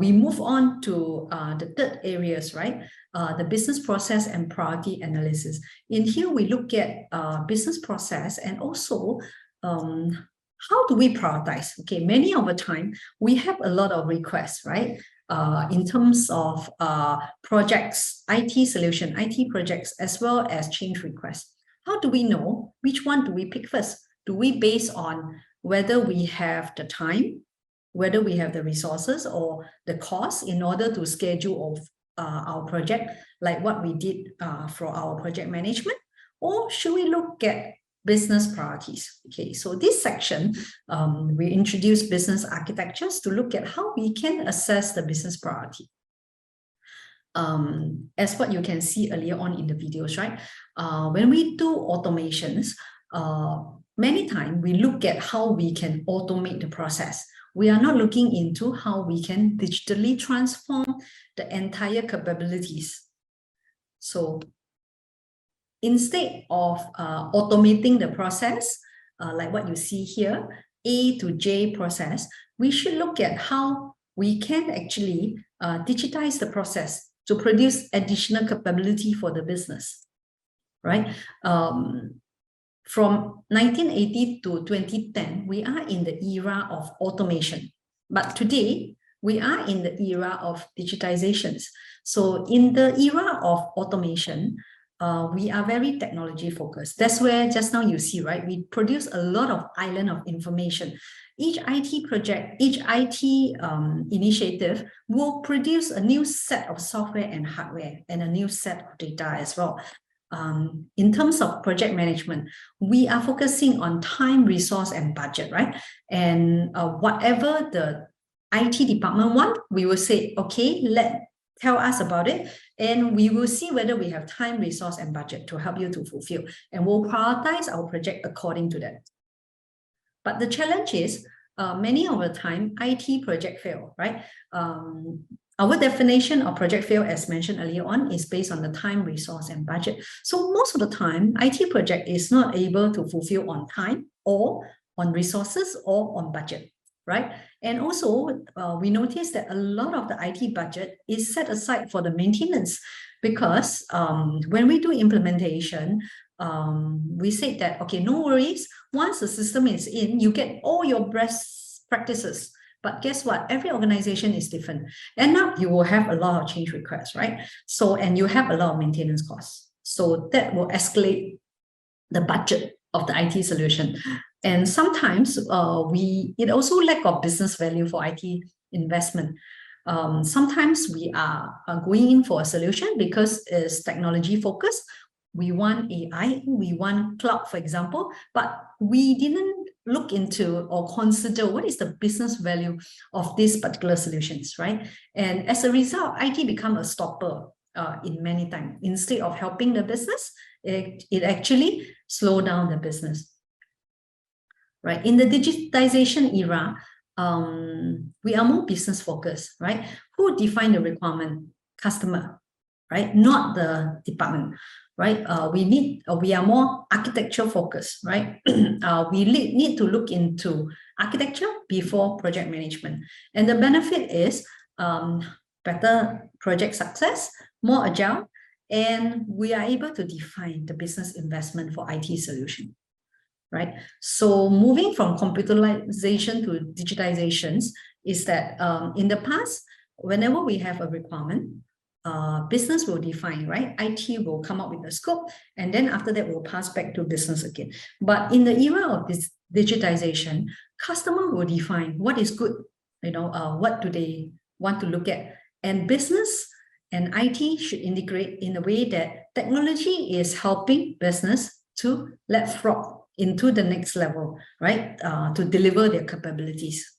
we move on to the third areas, right? The business process and priority analysis. In here, we look at business process and also how do we prioritize? Okay, many of the time, we have a lot of requests, right? In terms of projects, IT solution, IT projects, as well as change requests. How do we know which one do we pick first? Do we base on whether we have the time, whether we have the resources or the cost in order to schedule our project, like what we did for our project management? Or should we look at business priorities? Okay, so this section, we introduce business architectures to look at how we can assess the business priority. As what you can see earlier on in the videos, right? When we do automations, many times we look at how we can automate the process. We are not looking into how we can digitally transform the entire capabilities. So instead of automating the process, like what you see here, A to J process, we should look at how we can actually digitize the process to produce additional capability for the business, right? From 1980 to 2010, we are in the era of automation. But today, we are in the era of digitizations. So in the era of automation, we are very technology focused. That's where just now you see, right? We produce a lot of island of information. Each IT project, each IT initiative will produce a new set of software and hardware and a new set of data as well. In terms of project management, we are focusing on time, resource, and budget, right? And whatever the IT department want, we will say, okay, tell us about it, and we will see whether we have time, resource, and budget to help you to fulfill, and we'll prioritize our project according to that. But the challenge is, many of the time, IT project fail, right? Our definition of project fail, as mentioned earlier on, is based on the time, resource, and budget. So most of the time, IT project is not able to fulfill on time or on resources or on budget, right? And also, we notice that a lot of the IT budget is set aside for the maintenance because when we do implementation, we say that, okay, no worries. Once the system is in, you get all your best practices. But guess what? Every organization is different. And now you will have a lot of change requests, right? So, and you have a lot of maintenance costs. So that will escalate the budget of the IT solution. And sometimes it also lack of business value for IT investment. Sometimes we are going in for a solution because it's technology focused. We want AI, we want cloud, for example, but we didn't look into or consider what is the business value of these particular solutions, right? And as a result, IT become a stopper in many times. Instead of helping the business, it actually slow down the business, right? In the digitization era, we are more business focused, right? Who define the requirement? Customer, right? Not the department, right? We are more architecture focused, right? We need to look into architecture before project management. And the benefit is better project success, more agile, and we are able to define the business investment for IT solution, right? So moving from computerization to digitizations is that in the past, whenever we have a requirement, business will define, right? IT will come up with the scope, and then after that, we'll pass back to business again. But in the era of this digitization, customer will define what is good, what do they want to look at, and business and IT should integrate in a way that technology is helping business to leapfrog into the next level, right? To deliver their capabilities.